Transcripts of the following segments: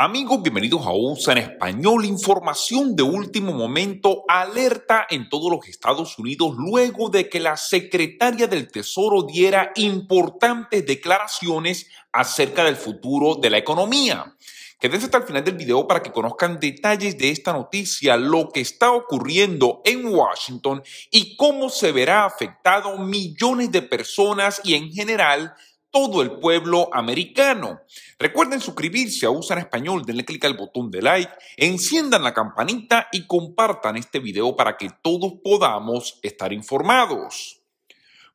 Amigos, bienvenidos a USA en Español, información de último momento, alerta en todos los Estados Unidos luego de que la secretaria del Tesoro diera importantes declaraciones acerca del futuro de la economía. Quédense hasta el final del video para que conozcan detalles de esta noticia, lo que está ocurriendo en Washington y cómo se verá afectado millones de personas y en general todo el pueblo americano. Recuerden suscribirse a USA en Español, denle clic al botón de like, enciendan la campanita y compartan este video para que todos podamos estar informados.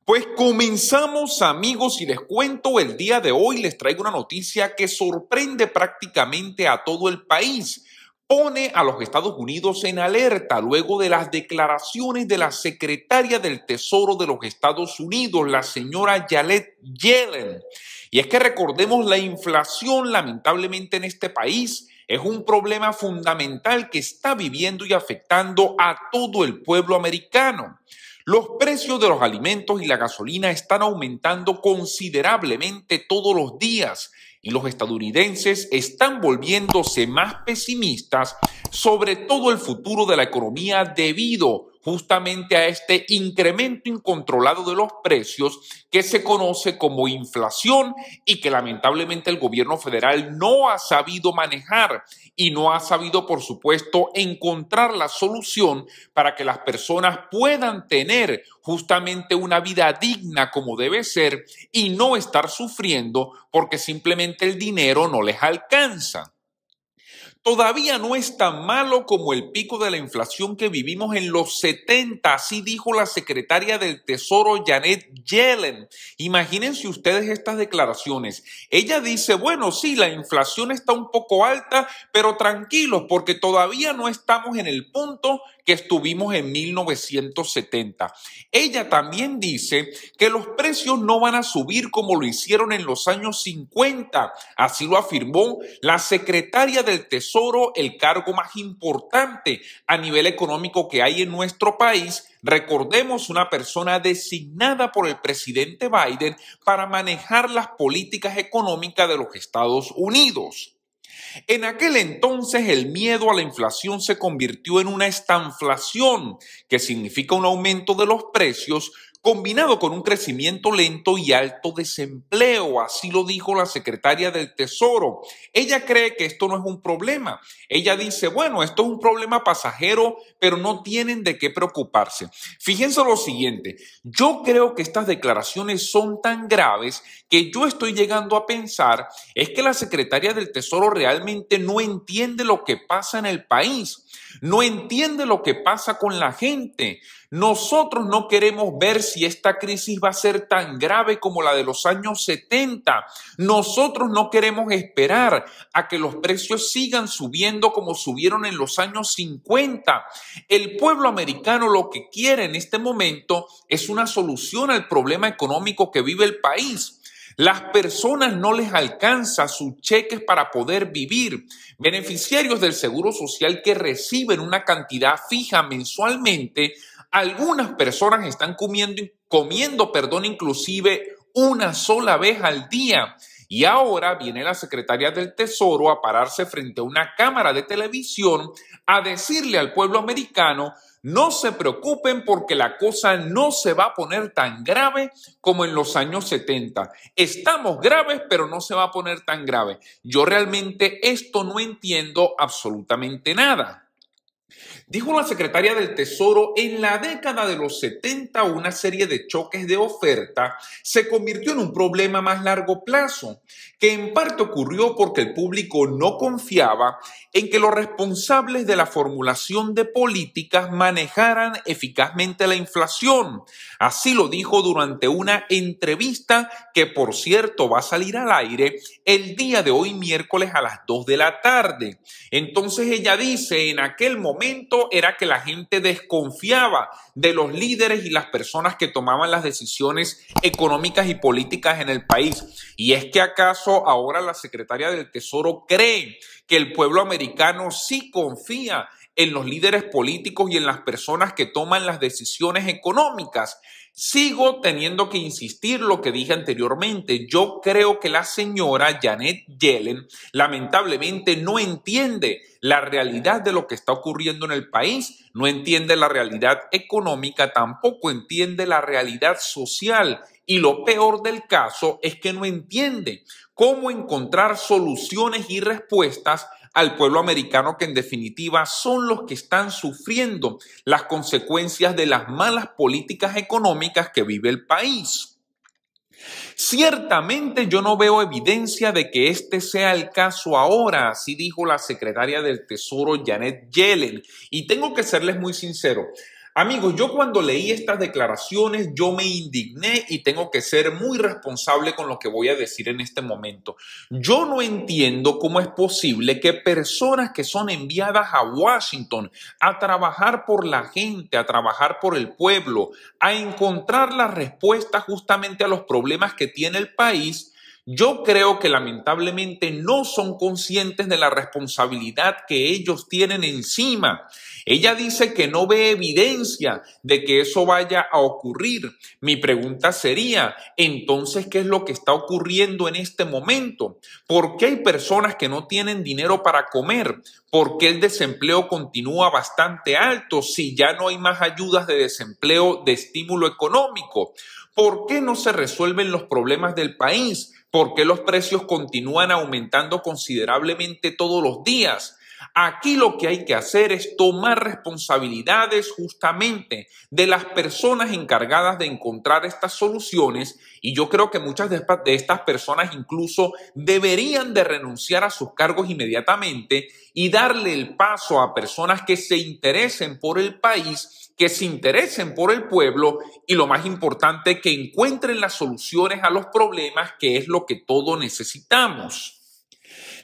Pues comenzamos, amigos, y les cuento, el día de hoy les traigo una noticia que sorprende prácticamente a todo el país. Pone a los Estados Unidos en alerta luego de las declaraciones de la secretaria del Tesoro de los Estados Unidos, la señora Janet Yellen. Y es que recordemos, la inflación lamentablemente en este país es un problema fundamental que está viviendo y afectando a todo el pueblo americano. Los precios de los alimentos y la gasolina están aumentando considerablemente todos los días y los estadounidenses están volviéndose más pesimistas sobre todo el futuro de la economía debido justamente a este incremento incontrolado de los precios que se conoce como inflación y que lamentablemente el gobierno federal no ha sabido manejar y no ha sabido, por supuesto, encontrar la solución para que las personas puedan tener justamente una vida digna como debe ser y no estar sufriendo porque simplemente el dinero no les alcanza. Todavía no es tan malo como el pico de la inflación que vivimos en los 70, así dijo la secretaria del Tesoro Janet Yellen. Imagínense ustedes estas declaraciones. Ella dice, bueno, sí, la inflación está un poco alta, pero tranquilos, porque todavía no estamos en el punto que estuvimos en 1970. Ella también dice que los precios no van a subir como lo hicieron en los años 50. Así lo afirmó la secretaria del Tesoro, el cargo más importante a nivel económico que hay en nuestro país. Recordemos, una persona designada por el presidente Biden para manejar las políticas económicas de los Estados Unidos. En aquel entonces el miedo a la inflación se convirtió en una estanflación, que significa un aumento de los precios combinado con un crecimiento lento y alto desempleo. Así lo dijo la secretaria del Tesoro. Ella cree que esto no es un problema. Ella dice, bueno, esto es un problema pasajero, pero no tienen de qué preocuparse. Fíjense lo siguiente, yo creo que estas declaraciones son tan graves que yo estoy llegando a pensar es que la secretaria del Tesoro realmente no entiende lo que pasa en el país. No entiende lo que pasa con la gente. Nosotros no queremos ver si esta crisis va a ser tan grave como la de los años 70. Nosotros no queremos esperar a que los precios sigan subiendo como subieron en los años 50. El pueblo americano lo que quiere en este momento es una solución al problema económico que vive el país. Las personas no les alcanza sus cheques para poder vivir. Beneficiarios del Seguro Social que reciben una cantidad fija mensualmente, algunas personas están comiendo, inclusive una sola vez al día. Y ahora viene la secretaria del Tesoro a pararse frente a una cámara de televisión a decirle al pueblo americano: no se preocupen porque la cosa no se va a poner tan grave como en los años 70. Estamos graves, pero no se va a poner tan grave. Yo realmente esto no entiendo absolutamente nada. Dijo la secretaria del Tesoro, en la década de los 70 una serie de choques de oferta se convirtió en un problema a más largo plazo, que en parte ocurrió porque el público no confiaba en que los responsables de la formulación de políticas manejaran eficazmente la inflación. Así lo dijo durante una entrevista que, por cierto, va a salir al aire el día de hoy, miércoles a las 2 de la tarde. Entonces ella dice, en aquel momento era que la gente desconfiaba de los líderes y las personas que tomaban las decisiones económicas y políticas en el país. ¿Y es que acaso ahora la secretaria del Tesoro cree que el pueblo americano sí confía en los líderes políticos y en las personas que toman las decisiones económicas. Sigo teniendo que insistir lo que dije anteriormente. Yo creo que la señora Janet Yellen lamentablemente no entiende la realidad de lo que está ocurriendo en el país, no entiende la realidad económica, tampoco entiende la realidad social. Y lo peor del caso es que no entiende cómo encontrar soluciones y respuestas al pueblo americano, que en definitiva son los que están sufriendo las consecuencias de las malas políticas económicas que vive el país. Ciertamente yo no veo evidencia de que este sea el caso ahora, así dijo la secretaria del Tesoro Janet Yellen. Y tengo que serles muy sincero. Amigos, yo cuando leí estas declaraciones, yo me indigné y tengo que ser muy responsable con lo que voy a decir en este momento. Yo no entiendo cómo es posible que personas que son enviadas a Washington a trabajar por la gente, a trabajar por el pueblo, a encontrar la respuesta justamente a los problemas que tiene el país, yo creo que lamentablemente no son conscientes de la responsabilidad que ellos tienen encima. Ella dice que no ve evidencia de que eso vaya a ocurrir. Mi pregunta sería, entonces, ¿qué es lo que está ocurriendo en este momento? ¿Por qué hay personas que no tienen dinero para comer? ¿Por qué el desempleo continúa bastante alto si ya no hay más ayudas de desempleo de estímulo económico? ¿Por qué no se resuelven los problemas del país? ¿Por qué los precios continúan aumentando considerablemente todos los días? Aquí lo que hay que hacer es tomar responsabilidades justamente de las personas encargadas de encontrar estas soluciones, y yo creo que muchas de estas personas incluso deberían de renunciar a sus cargos inmediatamente y darle el paso a personas que se interesen por el país, que se interesen por el pueblo y, lo más importante, que encuentren las soluciones a los problemas, que es lo que todos necesitamos.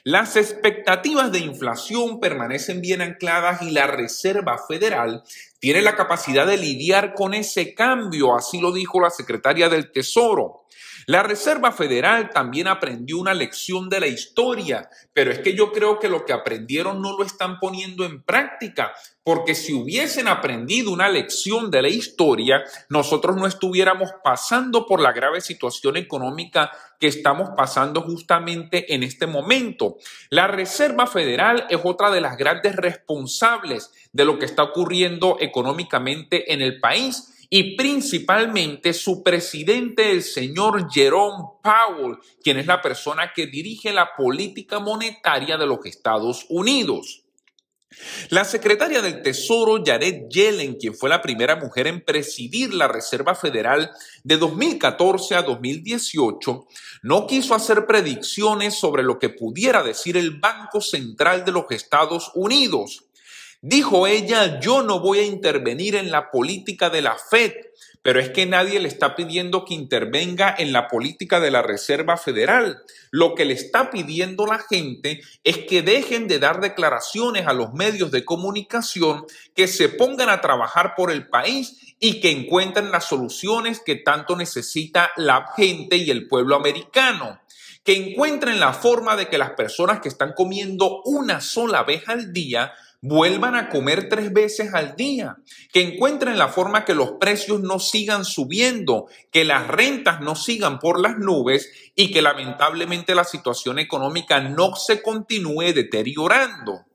Las expectativas de inflación permanecen bien ancladas y la Reserva Federal tiene la capacidad de lidiar con ese cambio, así lo dijo la secretaria del Tesoro. La Reserva Federal también aprendió una lección de la historia, pero es que yo creo que lo que aprendieron no lo están poniendo en práctica, porque si hubiesen aprendido una lección de la historia, nosotros no estuviéramos pasando por la grave situación económica que estamos pasando justamente en este momento. La Reserva Federal es otra de las grandes responsables de lo que está ocurriendo económicamente en el país, y principalmente su presidente, el señor Jerome Powell, quien es la persona que dirige la política monetaria de los Estados Unidos. La secretaria del Tesoro, Janet Yellen, quien fue la primera mujer en presidir la Reserva Federal de 2014 a 2018, no quiso hacer predicciones sobre lo que pudiera decir el Banco Central de los Estados Unidos. Dijo ella, yo no voy a intervenir en la política de la Fed, pero es que nadie le está pidiendo que intervenga en la política de la Reserva Federal. Lo que le está pidiendo la gente es que dejen de dar declaraciones a los medios de comunicación, que se pongan a trabajar por el país y que encuentren las soluciones que tanto necesita la gente y el pueblo americano. Que encuentren la forma de que las personas que están comiendo una sola vez al día vuelvan a comer 3 veces al día, que encuentren la forma que los precios no sigan subiendo, que las rentas no sigan por las nubes y que lamentablemente la situación económica no se continúe deteriorando.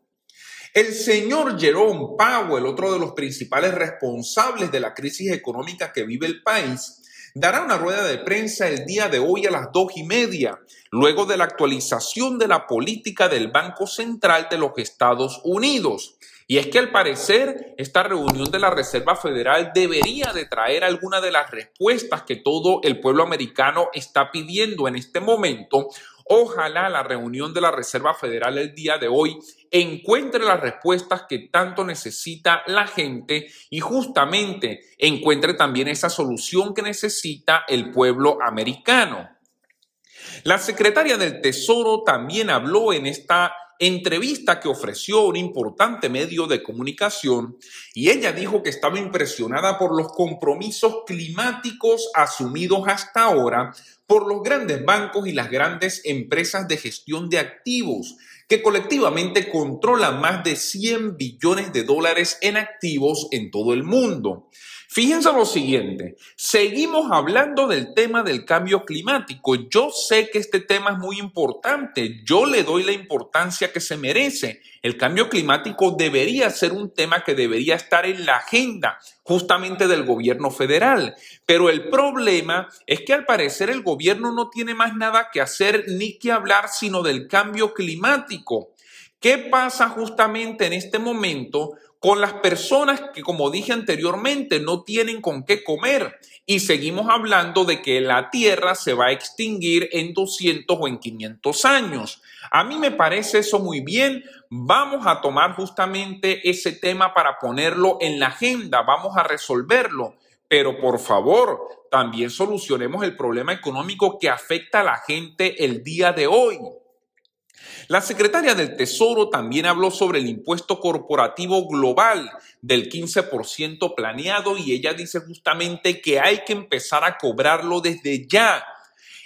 El señor Jerome Powell, otro de los principales responsables de la crisis económica que vive el país, dará una rueda de prensa el día de hoy a las 2:30, luego de la actualización de la política del Banco Central de los Estados Unidos. Y es que al parecer esta reunión de la Reserva Federal debería de traer alguna de las respuestas que todo el pueblo americano está pidiendo en este momento. Ojalá la reunión de la Reserva Federal el día de hoy encuentre las respuestas que tanto necesita la gente y justamente encuentre también esa solución que necesita el pueblo americano. La secretaria del Tesoro también habló en esta entrevista que ofreció un importante medio de comunicación, y ella dijo que estaba impresionada por los compromisos climáticos asumidos hasta ahora por los grandes bancos y las grandes empresas de gestión de activos, que colectivamente controlan más de 100 billones de dólares en activos en todo el mundo. Fíjense lo siguiente, seguimos hablando del tema del cambio climático. Yo sé que este tema es muy importante, yo le doy la importancia que se merece. El cambio climático debería ser un tema que debería estar en la agenda justamente del gobierno federal. Pero el problema es que al parecer el gobierno no tiene más nada que hacer ni que hablar sino del cambio climático. ¿Qué pasa justamente en este momento con las personas que, como dije anteriormente, no tienen con qué comer? Y seguimos hablando de que la Tierra se va a extinguir en 200 o en 500 años. A mí me parece eso muy bien. Vamos a tomar justamente ese tema para ponerlo en la agenda. Vamos a resolverlo. Pero por favor, también solucionemos el problema económico que afecta a la gente el día de hoy. La secretaria del Tesoro también habló sobre el impuesto corporativo global del 15% planeado y ella dice justamente que hay que empezar a cobrarlo desde ya.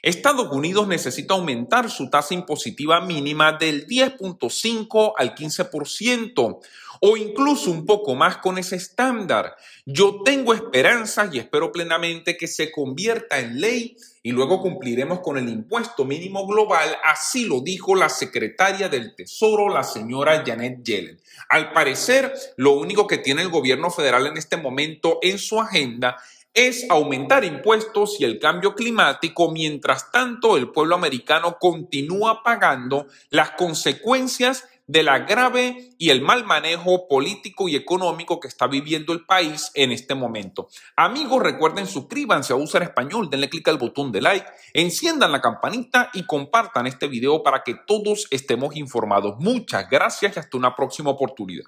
Estados Unidos necesita aumentar su tasa impositiva mínima del 10.5 al 15% o incluso un poco más con ese estándar. Yo tengo esperanzas y espero plenamente que se convierta en ley y luego cumpliremos con el impuesto mínimo global, así lo dijo la secretaria del Tesoro, la señora Janet Yellen. Al parecer, lo único que tiene el gobierno federal en este momento en su agenda es aumentar impuestos y el cambio climático. Mientras tanto, el pueblo americano continúa pagando las consecuencias de la grave y el mal manejo político y económico que está viviendo el país en este momento. Amigos, recuerden, suscríbanse a Usa en Español, denle clic al botón de like, enciendan la campanita y compartan este video para que todos estemos informados. Muchas gracias y hasta una próxima oportunidad.